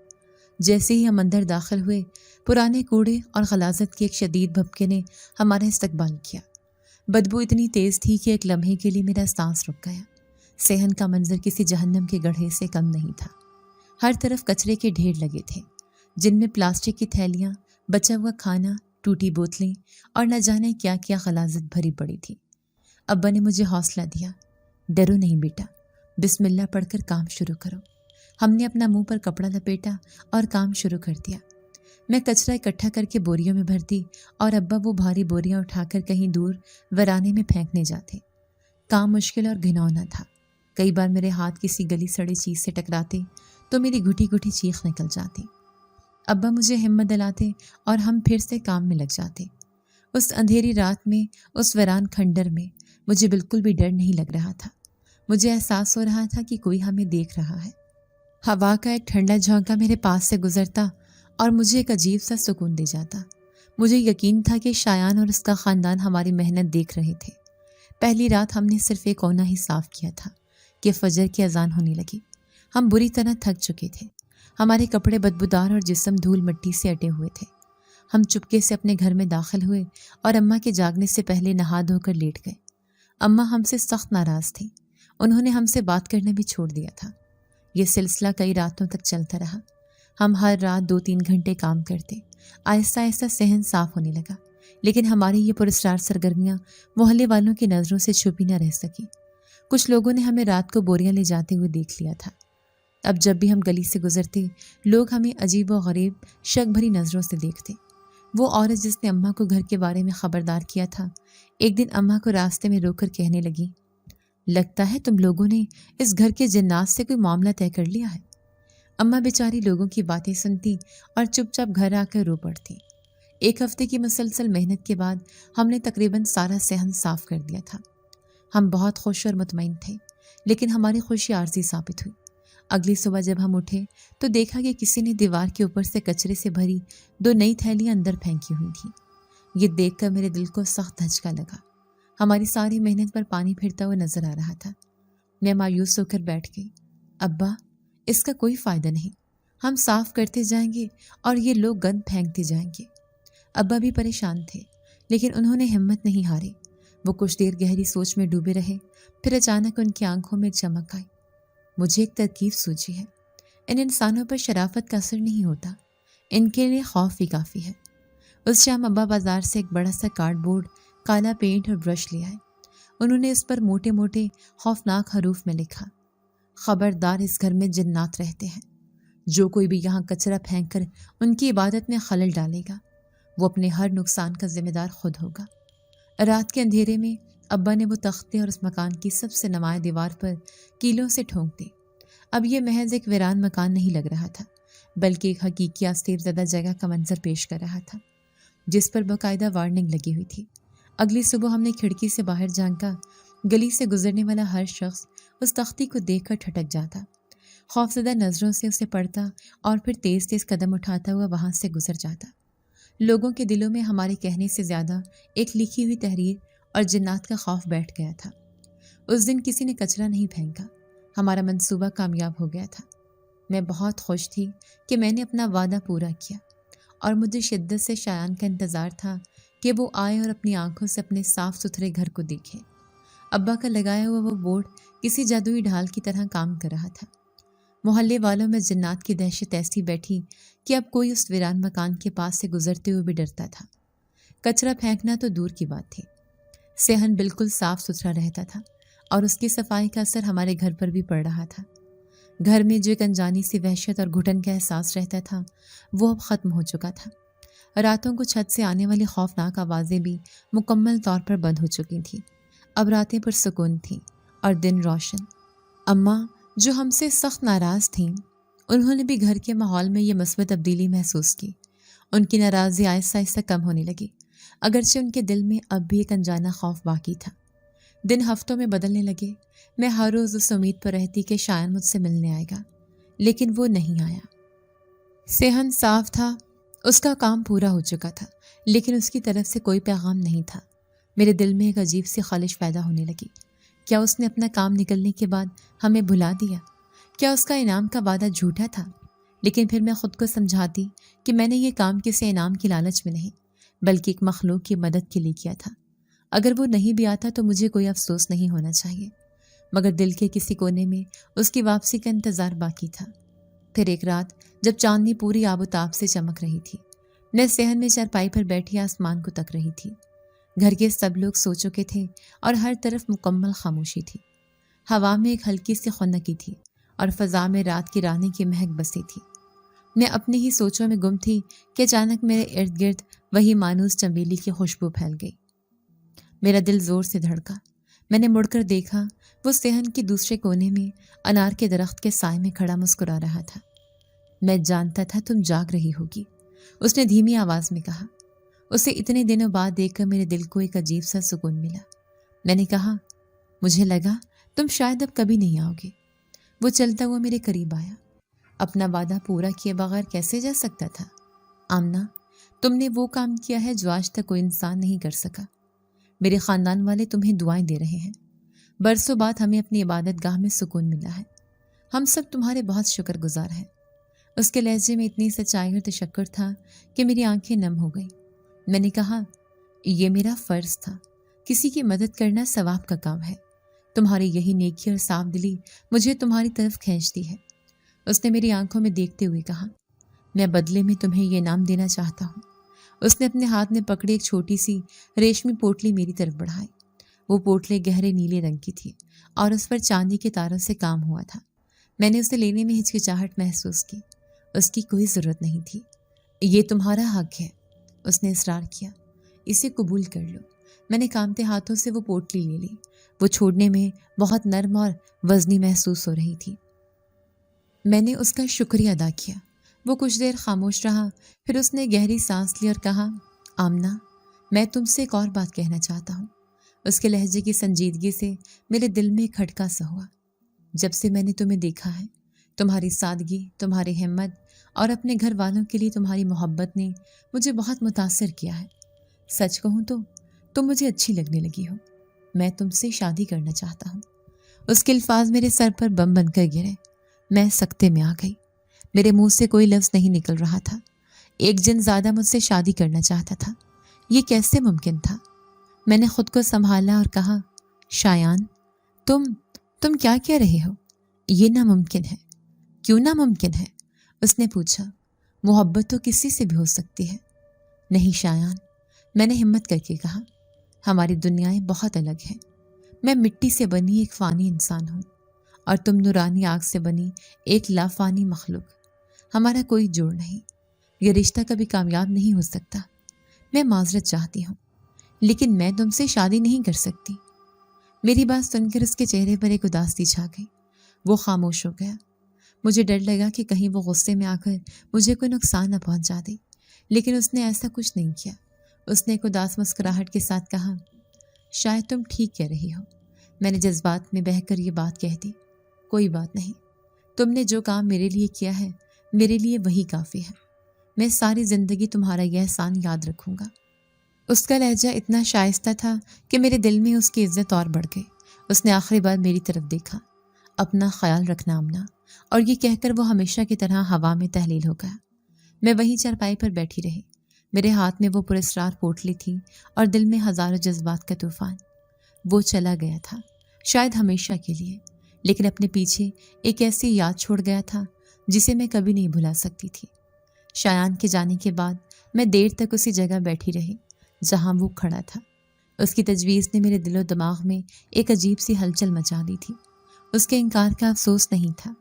جیسے ہی ہم اندر داخل ہوئے، پرانے کوڑے اور غلاظت کے ایک شدید بھبکے نے ہمارا استقبال کیا۔ بدبو اتنی تیز تھی کہ ایک لمحے کے لیے میرا سانس رک گیا۔ صحن کا منظر کسی جہنم کے گڑھے سے کم نہیں تھا۔ ہر طرف کچرے کے ڈھیر لگے تھے، جن میں پلاسٹک کی تھیلیاں، بچا ہوا کھانا، ٹوٹی بوتلیں اور نہ جانے کیا کیا غلاظت بھری پڑی تھی۔ ابا نے مجھے حوصلہ دیا، ڈرو نہیں بیٹا، بسم اللہ پڑھ کر کام شروع کرو۔ ہم نے اپنا منہ پر کپڑا لپیٹا اور کام شروع کر دیا۔ میں کچرا اکٹھا کر کے بوریوں میں بھرتی اور ابا وہ بھاری بوریاں اٹھا کر کہیں دور ورانے میں پھینکنے جاتے۔ کام مشکل اور گھناؤنا تھا۔ کئی بار میرے ہاتھ کسی گلی سڑی چیز سے ٹکراتے تو میری گھٹی گھٹی چیخ نکل جاتی۔ ابا مجھے ہمت دلاتے اور ہم پھر سے کام میں لگ جاتے۔ اس اندھیری رات میں، اس ویران کھنڈر میں مجھے بالکل بھی ڈر نہیں لگ رہا تھا۔ مجھے احساس ہو رہا تھا کہ کوئی ہمیں دیکھ رہا ہے۔ ہوا کا ایک ٹھنڈا جھونکا میرے پاس سے گزرتا اور مجھے ایک عجیب سا سکون دے جاتا۔ مجھے یقین تھا کہ شایان اور اس کا خاندان ہماری محنت دیکھ رہے تھے۔ پہلی رات ہم نے صرف ایک کونا ہی صاف کیا تھا کہ فجر کی اذان ہونے لگی۔ ہم بری طرح تھک چکے تھے، ہمارے کپڑے بدبودار اور جسم دھول مٹی سے اٹے ہوئے تھے۔ ہم چپکے سے اپنے گھر میں داخل ہوئے اور اماں کے جاگنے سے پہلے نہا دھو کر لیٹ گئے۔ اماں ہم سے سخت ناراض تھیں، انہوں نے ہم سے بات کرنا بھی چھوڑ دیا تھا۔ یہ سلسلہ کئی راتوں تک چلتا رہا۔ ہم ہر رات 2-3 گھنٹے کام کرتے۔ آہستہ آہستہ صحن صاف ہونے لگا، لیکن ہماری یہ پراسرار سرگرمیاں محلے والوں کی نظروں سے چھپی نہ رہ سکی۔ کچھ لوگوں نے ہمیں رات کو بوریاں لے جاتے ہوئے دیکھ لیا تھا۔ اب جب بھی ہم گلی سے گزرتے، لوگ ہمیں عجیب و غریب شک بھری نظروں سے دیکھتے۔ وہ عورت جس نے اماں کو گھر کے بارے میں خبردار کیا تھا، ایک دن اماں کو راستے میں روک کر کہنے لگی، لگتا ہے تم لوگوں نے اس گھر کے جنات سے کوئی معاملہ طے کر لیا ہے۔ اماں بیچاری لوگوں کی باتیں سنتی اور چپ چاپ گھر آ کر رو پڑتی۔ 1 ہفتے کی مسلسل محنت کے بعد ہم نے تقریباً سارا صحن صاف کر دیا تھا۔ ہم بہت خوش اور مطمئن تھے، لیکن ہماری خوشی عارضی ثابت ہوئی۔ اگلی صبح جب ہم اٹھے تو دیکھا کہ کسی نے دیوار کے اوپر سے کچرے سے بھری 2 نئی تھیلیاں اندر پھینکی ہوئی تھیں۔ یہ دیکھ کر میرے دل کو سخت دھچکا لگا۔ ہماری ساری محنت پر پانی پھرتا ہوا نظر آ رہا تھا۔ میں مایوس ہو کر بیٹھ گئی۔ ابا، اس کا کوئی فائدہ نہیں، ہم صاف کرتے جائیں گے اور یہ لوگ گند پھینکتے جائیں گے۔ ابا بھی پریشان تھے، لیکن انہوں نے ہمت نہیں ہاری۔ وہ کچھ دیر گہری سوچ میں ڈوبے رہے، پھر اچانک ان کی آنکھوں میں چمک آئی۔ مجھے ایک ترکیب سوچی ہے۔ ان انسانوں پر شرافت کا اثر نہیں ہوتا، ان کے لیے خوف بھی کافی ہے۔ اس شام ابا بازار سے ایک بڑا سا کارڈ بورڈ، کالا پینٹ اور برش لے آئے۔ انہوں نے اس پر موٹے موٹے خوفناک حروف میں لکھا، خبردار، اس گھر میں جنات رہتے ہیں۔ جو کوئی بھی یہاں کچرا پھینک کر ان کی عبادت میں خلل ڈالے گا، وہ اپنے ہر نقصان کا ذمہ دار خود ہوگا۔ رات کے اندھیرے میں ابا نے وہ تختے اور اس مکان کی سب سے نمایاں دیوار پر کیلوں سے ٹھونک دی۔ اب یہ محض ایک ویران مکان نہیں لگ رہا تھا، بلکہ ایک حقیقی آستیب زدہ جگہ کا منظر پیش کر رہا تھا، جس پر باقاعدہ وارننگ لگی ہوئی تھی۔ اگلی صبح ہم نے کھڑکی سے باہر جھانکا۔ گلی سے گزرنے والا ہر شخص اس تختی کو دیکھ کر ٹھٹک جاتا، خوفزدہ نظروں سے اسے پڑھتا اور پھر تیز تیز قدم اٹھاتا ہوا وہاں سے گزر جاتا۔ لوگوں کے دلوں میں ہمارے کہنے سے زیادہ ایک لکھی ہوئی تحریر اور جنات کا خوف بیٹھ گیا تھا۔ اس دن کسی نے کچرا نہیں پھینکا، ہمارا منصوبہ کامیاب ہو گیا تھا۔ میں بہت خوش تھی کہ میں نے اپنا وعدہ پورا کیا اور مجھے شدت سے شایان کا انتظار تھا کہ وہ آئے اور اپنی آنکھوں سے اپنے صاف ستھرے گھر کو دیکھے۔ ابا کا لگایا ہوا وہ بورڈ کسی جادوئی ڈھال کی طرح کام کر رہا تھا۔ محلے والوں میں جنات کی دہشت ایسی بیٹھی کہ اب کوئی اس ویران مکان کے پاس سے گزرتے ہوئے بھی ڈرتا تھا۔ کچرا پھینکنا تو دور کی بات تھی، صحن بالکل صاف ستھرا رہتا تھا اور اس کی صفائی کا اثر ہمارے گھر پر بھی پڑ رہا تھا۔ گھر میں جو ایک انجانی سی وحشت اور گھٹن کا احساس رہتا تھا وہ اب ختم ہو چکا تھا۔ راتوں کو چھت سے آنے والی خوفناک آوازیں بھی مکمل طور پر بند ہو چکی تھیں۔ اب راتیں پرسکون تھیں اور دن روشن۔ اماں جو ہم سے سخت ناراض تھیں، انہوں نے بھی گھر کے ماحول میں یہ مثبت تبدیلی محسوس کی۔ ان کی ناراضی آہستہ آہستہ کم ہونے لگی، اگرچہ ان کے دل میں اب بھی ایک انجانا خوف باقی تھا۔ دن ہفتوں میں بدلنے لگے۔ میں ہر روز اس امید پر رہتی کہ شایان مجھ سے ملنے آئے گا، لیکن وہ نہیں آیا۔ صحن صاف تھا، اس کا کام پورا ہو چکا تھا، لیکن اس کی طرف سے کوئی پیغام نہیں تھا۔ میرے دل میں ایک عجیب سی خلش پیدا ہونے لگی۔ کیا اس نے اپنا کام نکلنے کے بعد ہمیں بھلا دیا؟ کیا اس کا انعام کا وعدہ جھوٹا تھا؟ لیکن پھر میں خود کو سمجھاتی کہ میں نے یہ کام کسی انعام کی لالچ میں نہیں، بلکہ ایک مخلوق کی مدد کے لیے کیا تھا۔ اگر وہ نہیں بھی آتا تو مجھے کوئی افسوس نہیں ہونا چاہیے، مگر دل کے کسی کونے میں اس کی واپسی کا انتظار باقی تھا۔ پھر ایک رات جب چاندنی پوری آب و تاب سے چمک رہی تھی، میں صحن میں چارپائی پر بیٹھی آسمان کو تک رہی تھی۔ گھر کے سب لوگ سو چکے تھے اور ہر طرف مکمل خاموشی تھی۔ ہوا میں ایک ہلکی سی خنکی تھی اور فضا میں رات کی رانی کی مہک بسی تھی۔ میں اپنی ہی سوچوں میں گم تھی کہ اچانک میرے ارد گرد وہی مانوس چمیلی کی خوشبو پھیل گئی۔ میرا دل زور سے دھڑکا۔ میں نے مڑ کر دیکھا، وہ صحن کے دوسرے کونے میں انار کے درخت کے سائے میں کھڑا مسکرا رہا تھا۔ میں جانتا تھا تم جاگ رہی ہوگی، اس نے دھیمی آواز میں کہا۔ اسے اتنے دنوں بعد دیکھ کر میرے دل کو ایک عجیب سا سکون ملا۔ میں نے کہا، مجھے لگا تم شاید اب کبھی نہیں آؤ گے۔ وہ چلتا ہوا میرے قریب آیا۔ اپنا وعدہ پورا کیے بغیر کیسے جا سکتا تھا؟ آمنہ، تم نے وہ کام کیا ہے جو آج تک کوئی انسان نہیں کر سکا۔ میرے خاندان والے تمہیں دعائیں دے رہے ہیں۔ برسوں بعد ہمیں اپنی عبادت گاہ میں سکون ملا ہے۔ ہم سب تمہارے بہت شکر گزار ہیں۔ اس کے لہجے میں اتنی سچائی اور تشکر تھا کہ میری آنکھیں نم ہو گئیں۔ میں نے کہا، یہ میرا فرض تھا۔ کسی کی مدد کرنا ثواب کا کام ہے۔ تمہاری یہی نیکی اور صاف دلی مجھے تمہاری طرف کھینچتی ہے۔ اس نے میری آنکھوں میں دیکھتے ہوئے کہا، میں بدلے میں تمہیں یہ انعام دینا چاہتا ہوں۔ اس نے اپنے ہاتھ میں پکڑی ایک چھوٹی سی ریشمی پوٹلی میری طرف بڑھائی۔ وہ پوٹلے گہرے نیلے رنگ کی تھی اور اس پر چاندی کے تاروں سے کام ہوا تھا۔ میں نے اسے لینے میں ہچکچاہٹ محسوس کی۔ اس کی کوئی ضرورت نہیں تھی۔ یہ تمہارا حق ہے، اس نے اصرار کیا، اسے قبول کر لو۔ میں نے کانپتے ہاتھوں سے وہ پوٹلی لے لی۔ وہ چھوڑنے میں بہت نرم اور وزنی محسوس ہو رہی تھی۔ میں نے اس کا شکریہ ادا کیا۔ وہ کچھ دیر خاموش رہا، پھر اس نے گہری سانس لی اور کہا، آمنہ، میں تم سے ایک اور بات کہنا چاہتا ہوں۔ اس کے لہجے کی سنجیدگی سے میرے دل میں ایک کھٹکا سا ہوا۔ جب سے میں نے تمہیں دیکھا ہے، تمہاری سادگی، تمہاری ہمت اور اپنے گھر والوں کے لیے تمہاری محبت نے مجھے بہت متاثر کیا ہے۔ سچ کہوں تو تم مجھے اچھی لگنے لگی ہو۔ میں تم سے شادی کرنا چاہتا ہوں۔ اس کے الفاظ میرے سر پر بم بن کر گرے۔ میں سکتے میں آ گئی۔ میرے منہ سے کوئی لفظ نہیں نکل رہا تھا۔ ایک جن زیادہ مجھ سے شادی کرنا چاہتا تھا، یہ کیسے ممکن تھا؟ میں نے خود کو سنبھالا اور کہا، شایان، تم کیا کہہ رہے ہو؟ یہ ناممکن ہے۔ کیوں ناممکن ہے؟ اس نے پوچھا۔ محبت تو کسی سے بھی ہو سکتی ہے۔ نہیں شایان، میں نے ہمت کر کے کہا، ہماری دنیایں بہت الگ ہیں۔ میں مٹی سے بنی ایک فانی انسان ہوں اور تم نورانی آگ سے بنی ایک لافانی مخلوق۔ ہمارا کوئی جوڑ نہیں۔ یہ رشتہ کبھی کامیاب نہیں ہو سکتا۔ میں معذرت چاہتی ہوں، لیکن میں تم سے شادی نہیں کر سکتی۔ میری بات سن کر اس کے چہرے پر ایک اداسی چھا گئی۔ وہ خاموش ہو گیا۔ مجھے ڈر لگا کہ کہیں وہ غصے میں آ کر مجھے کوئی نقصان نہ پہنچا دے، لیکن اس نے ایسا کچھ نہیں کیا۔ اس نے ایک اداس مسکراہٹ کے ساتھ کہا، شاید تم ٹھیک کہہ رہی ہو۔ میں نے جذبات میں بہہ کر یہ بات کہہ دی۔ کوئی بات نہیں، تم نے جو کام میرے لیے کیا ہے، میرے لیے وہی کافی ہے۔ میں ساری زندگی تمہارا یہ احسان یاد رکھوں گا۔ اس کا لہجہ اتنا شائستہ تھا کہ میرے دل میں اس کی عزت اور بڑھ گئی۔ اس نے آخری بار میری طرف دیکھا، اپنا خیال رکھنا آمنہ، اور یہ کہہ کر وہ ہمیشہ کی طرح ہوا میں تحلیل ہو گیا۔ میں وہیں چارپائی پر بیٹھی رہی۔ میرے ہاتھ میں وہ پراسرار پوٹلی تھی اور دل میں ہزاروں جذبات کا طوفان۔ وہ چلا گیا تھا، شاید ہمیشہ کے لیے، لیکن اپنے پیچھے ایک ایسی یاد چھوڑ گیا تھا جسے میں کبھی نہیں بھلا سکتی تھی۔ شایان کے جانے کے بعد میں دیر تک اسی جگہ بیٹھی رہی جہاں وہ کھڑا تھا۔ اس کی تجویز نے میرے دل و دماغ میں ایک عجیب سی ہلچل مچا دی تھی۔ اس کے انکار کا افسوس نہیں تھا،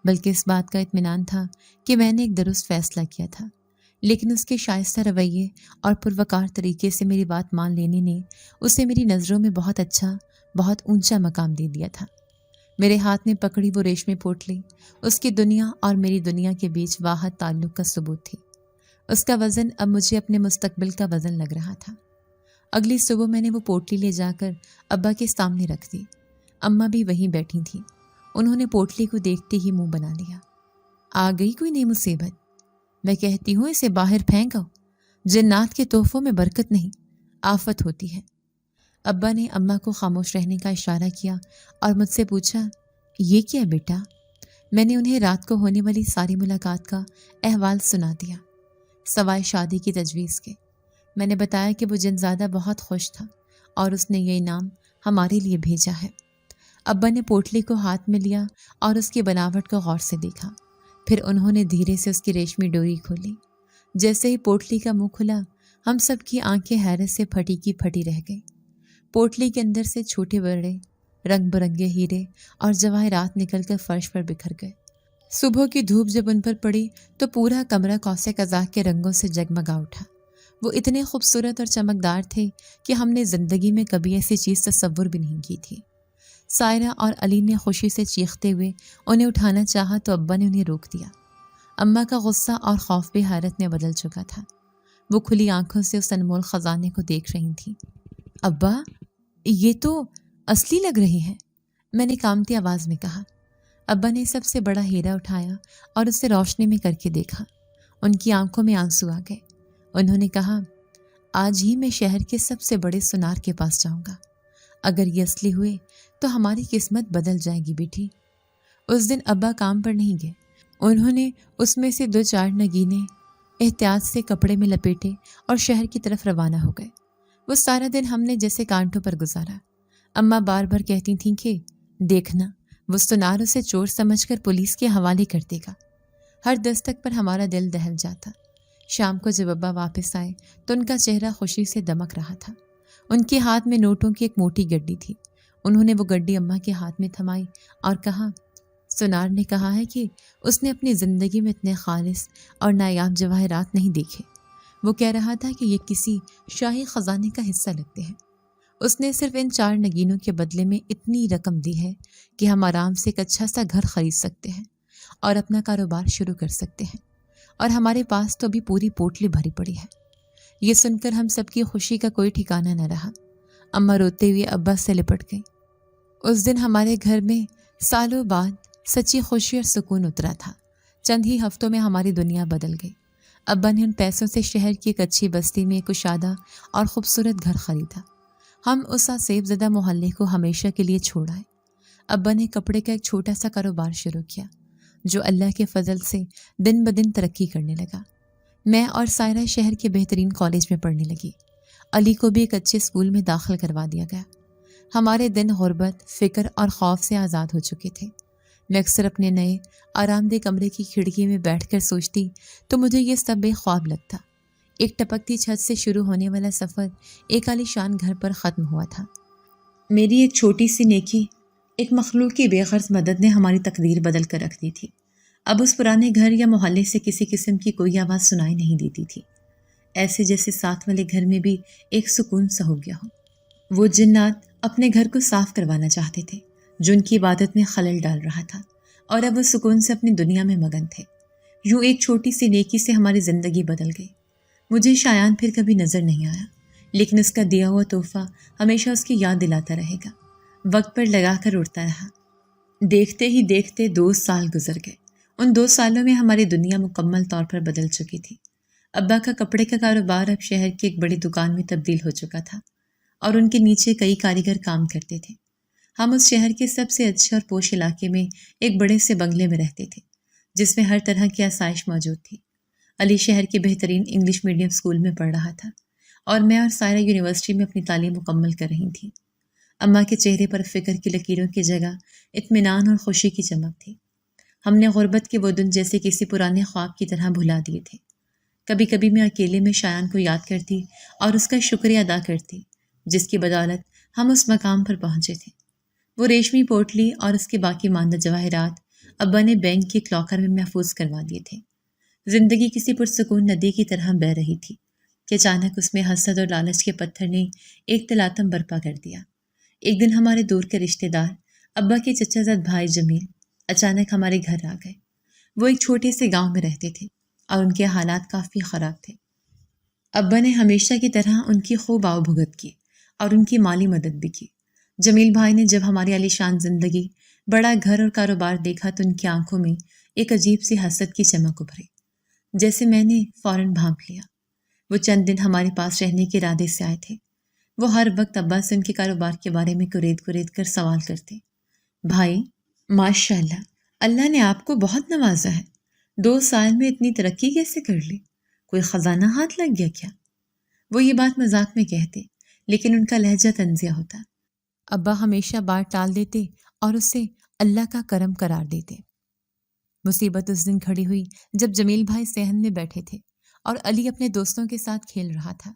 بلکہ اس بات کا اطمینان تھا کہ میں نے ایک درست فیصلہ کیا تھا۔ لیکن اس کے شائستہ رویے اور پروقار طریقے سے میری بات مان لینے نے اسے میری نظروں میں بہت اچھا، بہت اونچا مقام دے دیا تھا۔ میرے ہاتھ میں پکڑی وہ ریشمی پوٹلی اس کی دنیا اور میری دنیا کے بیچ واحد تعلق کا ثبوت تھی۔ اس کا وزن اب مجھے اپنے مستقبل کا وزن لگ رہا تھا۔ اگلی صبح میں نے وہ پوٹلی لے جا کر ابا کے سامنے رکھ دی۔ اماں بھی وہیں بیٹھی تھیں۔ انہوں نے پوٹلی کو دیکھتے ہی منہ بنا لیا۔ آ گئی کوئی نئی مصیبت؟ میں کہتی ہوں اسے باہر پھینکو، جنات کے تحفوں میں برکت نہیں، آفت ہوتی ہے۔ ابا نے اماں کو خاموش رہنے کا اشارہ کیا اور مجھ سے پوچھا، یہ کیا بیٹا؟ میں نے انہیں رات کو ہونے والی ساری ملاقات کا احوال سنا دیا، سوائے شادی کی تجویز کے۔ میں نے بتایا کہ وہ جنزادہ بہت خوش تھا اور اس نے یہ انعام ہمارے لیے بھیجا ہے۔ ابا نے پوٹلی کو ہاتھ میں لیا اور اس کی بناوٹ کو غور سے دیکھا۔ پھر انہوں نے دھیرے سے اس کی ریشمی ڈوری کھولی۔ جیسے ہی پوٹلی کا منہ کھلا، ہم سب کی آنکھیں حیرت سے پھٹی کی پھٹی رہ گئی۔ پوٹلی کے اندر سے چھوٹے بڑے رنگ برنگے ہیرے اور جواہرات نکل کر فرش پر بکھر گئے۔ صبح کی دھوپ جب ان پر پڑی تو پورا کمرہ قوس قزح کے رنگوں سے جگمگا اٹھا۔ وہ اتنے خوبصورت اور چمکدار تھے کہ ہم نے زندگی میں کبھی ایسی چیز تصور بھی نہیں کی تھی۔ سائرہ اور علی نے خوشی سے چیختے ہوئے انہیں اٹھانا چاہا تو ابا نے انہیں روک دیا۔ اماں کا غصہ اور خوف بھی حیرت میں بدل چکا تھا۔ وہ کھلی آنکھوں سے اس انمول خزانے کو دیکھ رہی تھیں۔ ابا، یہ تو اصلی لگ رہی ہیں، میں نے کامتی آواز میں کہا۔ ابا نے سب سے بڑا ہیرا اٹھایا اور اسے روشنی میں کر کے دیکھا۔ ان کی آنکھوں میں آنسو آ گئے۔ انہوں نے کہا، آج ہی میں شہر کے سب سے بڑے سونار کے پاس جاؤں گا۔ اگر یہ اصلی ہوئے تو ہماری قسمت بدل جائے گی بیٹی۔ اس دن ابا کام پر نہیں گئے۔ انہوں نے اس میں سے 2-4 نگینے احتیاط سے کپڑے میں لپیٹے اور شہر کی طرف روانہ ہو گئے۔ وہ سارا دن ہم نے جیسے کانٹوں پر گزارا۔ اماں بار بار کہتی تھیں کہ دیکھنا، وہ سونار اسے چور سمجھ کر پولیس کے حوالے کر دے گا۔ ہر دستک پر ہمارا دل دہل جاتا۔ شام کو جب ابا واپس آئے تو ان کا چہرہ خوشی سے دمک رہا تھا۔ ان کے ہاتھ میں نوٹوں کی ایک موٹی گڈی تھی۔ انہوں نے وہ گڈی اماں کے ہاتھ میں تھمائی اور کہا، سونار نے کہا ہے کہ اس نے اپنی زندگی میں اتنے خالص اور نایاب جواہرات نہیں دیکھے۔ وہ کہہ رہا تھا کہ یہ کسی شاہی خزانے کا حصہ لگتے ہیں۔ اس نے صرف ان 4 نگینوں کے بدلے میں اتنی رقم دی ہے کہ ہم آرام سے ایک اچھا سا گھر خرید سکتے ہیں اور اپنا کاروبار شروع کر سکتے ہیں، اور ہمارے پاس تو ابھی پوری پوٹلی بھری پڑی ہے۔ یہ سن کر ہم سب کی خوشی کا کوئی ٹھکانہ نہ رہا۔ اماں روتے ہوئے ابا سے لپٹ گئی۔ اس دن ہمارے گھر میں سالوں بعد سچی خوشی اور سکون اترا تھا۔ چند ہی ہفتوں میں ہماری دنیا بدل گئی۔ ابا نے ان پیسوں سے شہر کی ایک اچھی بستی میں ایک کشادہ اور خوبصورت گھر خریدا۔ ہم اس آسیب زدہ محلے کو ہمیشہ کے لیے چھوڑ آئے۔ ابا نے کپڑے کا ایک چھوٹا سا کاروبار شروع کیا جو اللہ کے فضل سے دن بدن ترقی کرنے لگا۔ میں اور سائرہ شہر کے بہترین کالج میں پڑھنے لگی۔ علی کو بھی ایک اچھے اسکول میں داخل کروا دیا گیا۔ ہمارے دن غربت، فکر اور خوف سے آزاد ہو چکے تھے۔ میں اکثر اپنے نئے آرام دہ کمرے کی کھڑکی میں بیٹھ کر سوچتی تو مجھے یہ سب بے خواب لگتا۔ ایک ٹپکتی چھت سے شروع ہونے والا سفر ایک عالیشان گھر پر ختم ہوا تھا۔ میری ایک چھوٹی سی نیکی، ایک مخلوق کی بے غرض مدد نے ہماری تقدیر بدل کر رکھ دی تھی۔ اب اس پرانے گھر یا محلے سے کسی قسم کی کوئی آواز سنائی نہیں دیتی تھی، ایسے جیسے ساتھ والے گھر میں بھی ایک سکون سا ہو گیا ہو۔ وہ جنات اپنے گھر کو صاف کروانا چاہتے تھے جو ان کی عبادت میں خلل ڈال رہا تھا، اور اب وہ سکون سے اپنی دنیا میں مگن تھے۔ یوں ایک چھوٹی سی نیکی سے ہماری زندگی بدل گئی۔ مجھے شایان پھر کبھی نظر نہیں آیا، لیکن اس کا دیا ہوا تحفہ ہمیشہ اس کی یاد دلاتا رہے گا، وقت پر لگا کر اڑتا رہا۔ دیکھتے ہی دیکھتے 2 سال گزر گئے۔ ان 2 سالوں میں ہماری دنیا مکمل طور پر بدل چکی تھی۔ ابا کا کپڑے کا کاروبار اب شہر کی ایک بڑی دکان میں تبدیل ہو چکا تھا، اور ان کے نیچے کئی کاریگر کام کرتے تھے۔ ہم اس شہر کے سب سے اچھے اور پوش علاقے میں ایک بڑے سے بنگلے میں رہتے تھے جس میں ہر طرح کی آسائش موجود تھی۔ علی شہر کے بہترین انگلش میڈیم اسکول میں پڑھ رہا تھا اور میں اور سائرہ یونیورسٹی میں اپنی تعلیم مکمل کر رہی تھی۔ اماں کے چہرے پر فکر کی لکیروں کی جگہ اطمینان اور خوشی کی چمک تھی۔ ہم نے غربت کے وہ دن جیسے کسی پرانے خواب کی طرح بھلا دیے تھے۔ کبھی کبھی میں اکیلے میں شایان کو یاد کرتی اور اس کا شکریہ ادا کرتی جس کی بدولت ہم اس مقام پر پہنچے تھے۔ وہ ریشمی پوٹلی اور اس کے باقی ماندہ جواہرات ابا نے بینک کے لاکر میں محفوظ کروا دیے تھے۔ زندگی کسی پرسکون ندی کی طرح بہہ رہی تھی کہ اچانک اس میں حسد اور لالچ کے پتھر نے ایک تلاطم برپا کر دیا۔ ایک دن ہمارے دور کے رشتہ دار ابا کے چچا زاد بھائی جمیل اچانک ہمارے گھر آ گئے۔ وہ ایک چھوٹے سے گاؤں میں رہتے تھے اور ان کے حالات کافی خراب تھے۔ ابا نے ہمیشہ کی طرح ان کی خوب آؤ بھگت کی اور ان کی مالی مدد بھی کی۔ جمیل بھائی نے جب ہماری عالیشان زندگی، بڑا گھر اور کاروبار دیکھا تو ان کی آنکھوں میں ایک عجیب سی حسد کی چمک ابھری، جیسے میں نے فوراً بھانپ لیا۔ وہ چند دن ہمارے پاس رہنے کے ارادے سے آئے تھے۔ وہ ہر وقت ابا سے ان کے کاروبار کے بارے میں کرید کر سوال کرتے۔ بھائی، ماشاء اللہ، اللہ نے آپ کو بہت نوازا ہے۔ 2 سال میں اتنی ترقی کیسے کر لی؟ کوئی خزانہ ہاتھ لگ گیا کیا؟ وہ یہ بات مذاق میں کہتے لیکن ان کا لہجہ طنزیہ ہوتا۔ ابا ہمیشہ بات ٹال دیتے اور اسے اللہ کا کرم قرار دیتے۔ مصیبت اس دن کھڑی ہوئی جب جمیل بھائی صحن میں بیٹھے تھے اور علی اپنے دوستوں کے ساتھ کھیل رہا تھا۔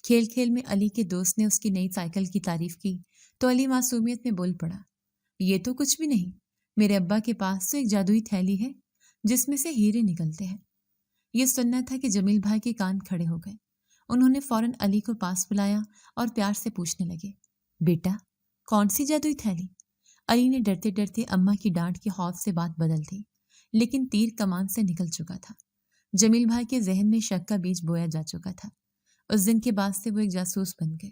کھیل کھیل میں علی کے دوست نے اس کی نئی سائیکل کی تعریف کی تو علی معصومیت میں بول پڑا، یہ تو کچھ بھی نہیں، میرے ابا کے پاس تو ایک جادوئی تھیلی ہے جس میں سے ہیرے نکلتے ہیں۔ یہ سننا تھا کہ جمیل بھائی کے کان کھڑے ہو گئے۔ انہوں نے فوراً علی کو پاس بلایا اور پیار سے پوچھنے لگے، بیٹا، کون سی جادوئی تھیلی؟ علی نے ڈرتے ڈرتے اماں کی ڈانٹ کے خوف سے بات بدل دی، لیکن تیر کمان سے نکل چکا تھا۔ جمیل بھائی کے ذہن میں شک کا بیج بویا جا چکا تھا۔ اس دن کے بعد سے وہ ایک جاسوس بن گئے۔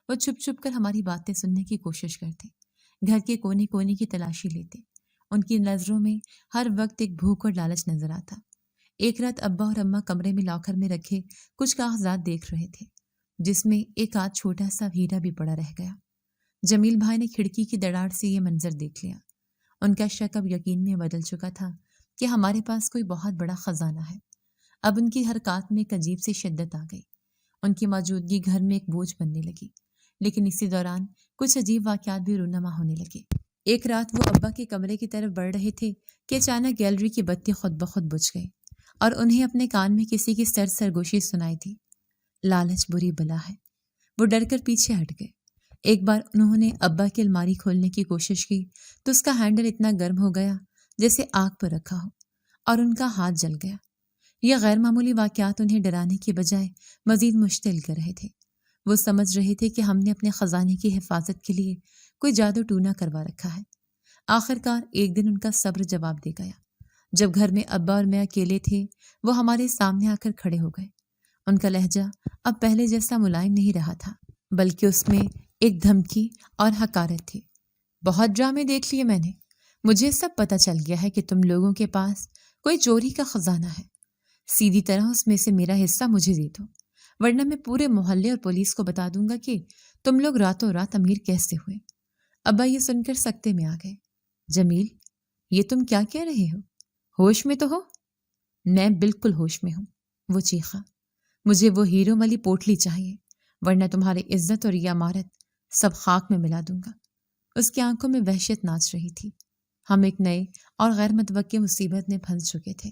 وہ چھپ چھپ کر ہماری باتیں سننے کی کوشش کرتے، گھر کے کونے کونے کی تلاشی لیتے۔ ان کی نظروں میں ہر وقت ایک بھوک اور لالچ نظر آتا۔ ایک رات ابا اور اماں کمرے میں لاکر میں رکھے کچھ کاغذات دیکھ رہے تھے جس میں ایک آدھ چھوٹا سا ہیرا بھی پڑا رہ گیا۔ جمیل بھائی نے کھڑکی کی دراڑ سے یہ منظر دیکھ لیا۔ ان کا شک اب یقین میں بدل چکا تھا کہ ہمارے پاس کوئی بہت بڑا خزانہ ہے۔ اب ان کی حرکات میں ایک عجیب سی شدت آ گئی۔ ان کی موجودگی گھر میں ایک بوجھ بننے لگی، لیکن اسی دوران کچھ عجیب واقعات بھی رونما ہونے لگے۔ ایک رات وہ ابا کے کمرے کی طرف بڑھ رہے تھے کہ اچانک گیلری کی بتی خود بخود بجھ گئی اور انہیں اپنے کان میں کسی کی سرگوشی سنائی تھی، لالچ بری بلا ہے۔ وہ ڈر کر پیچھے ہٹ گئے۔ ایک بار انہوں نے ابا کی الماری کھولنے کی کوشش کی تو اس کا ہینڈل اتنا گرم ہو گیا جیسے آگ پر رکھا ہو اور ان کا ہاتھ جل گیا۔ یہ غیر معمولی واقعات انہیں ڈرانے کی بجائے مزید مشتعل کر رہے تھے۔ وہ سمجھ رہے تھے کہ ہم نے اپنے خزانے کی حفاظت کے لیے کوئی جادو ٹونا کروا رکھا ہے۔ آخرکار ایک دن ان کا صبر جواب دے گیا۔ جب گھر میں ابا اور میں اکیلے تھے، وہ ہمارے سامنے آ کر کھڑے ہو گئے۔ ان کا لہجہ اب پہلے جیسا ملائم نہیں رہا تھا، بلکہ اس میں ایک دھمکی اور حقارت تھی۔ بہت ڈرامے دیکھ لیے میں نے، مجھے سب پتہ چل گیا ہے کہ تم لوگوں کے پاس کوئی چوری کا خزانہ ہے۔ سیدھی طرح اس میں سے میرا حصہ مجھے دے دو، ورنہ میں پورے محلے اور پولیس کو بتا دوں گا کہ تم لوگ راتوں رات امیر کیسے ہوئے۔ ابا یہ سن کر سکتے میں آ گئے۔ جمیل، یہ تم کیا کہہ رہے ہو؟ ہوش میں تو ہو؟ میں بالکل ہوش میں ہوں، وہ چیخا۔ مجھے وہ ہیروں والی پوٹلی چاہیے، ورنہ تمہاری عزت اور یہ عمارت سب خاک میں ملا دوں گا۔ اس کی آنکھوں میں وحشت ناچ رہی تھی۔ ہم ایک نئے اور غیر متوقع مصیبت میں پھنس چکے تھے۔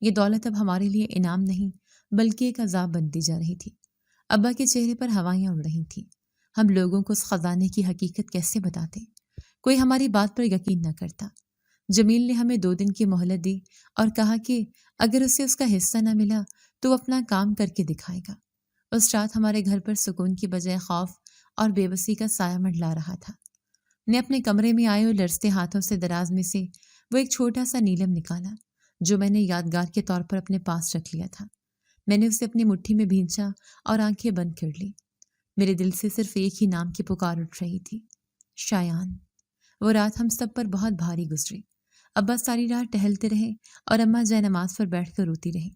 یہ دولت اب ہمارے لیے انعام نہیں بلکہ ایک عذاب بنتی جا رہی تھی۔ ابا کے چہرے پر ہوائیاں اڑ رہی تھیں۔ ہم لوگوں کو اس خزانے کی حقیقت کیسے بتاتے؟ کوئی ہماری بات پر یقین نہ کرتا۔ جمیل نے ہمیں 2 دن کی مہلت دی اور کہا کہ اگر اسے اس کا حصہ نہ ملا تو وہ اپنا کام کر کے دکھائے گا۔ اس رات ہمارے گھر پر سکون کی بجائے خوف اور بے بسی کا سایہ منڈلا رہا تھا۔ نے اپنے کمرے میں آئے اور لرزتے ہاتھوں سے دراز میں سے وہ ایک چھوٹا سا نیلم نکالا جو میں نے یادگار کے طور پر اپنے پاس رکھ لیا تھا۔ میں نے اسے اپنی مٹھی میں بھینچا اور آنکھیں بند کر لی۔ میرے دل سے صرف ایک ہی نام کی پکار اٹھ رہی تھی، شایان۔ وہ رات ہم سب پر بہت بھاری گزری۔ ابا ساری رات ٹہلتے رہے اور اماں جائے نماز پر بیٹھ کر روتی رہی۔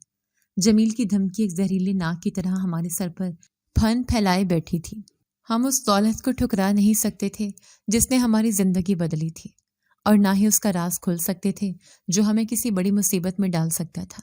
جمیل کی دھمکی ایک زہریلے ناک کی طرح ہمارے سر پر پھن پھیلائے بیٹھی تھی۔ ہم اس دولت کو ٹھکرا نہیں سکتے تھے جس نے ہماری زندگی بدلی تھی، اور نہ ہی اس کا راز کھول سکتے تھے جو ہمیں کسی بڑی مصیبت میں ڈال سکتا تھا۔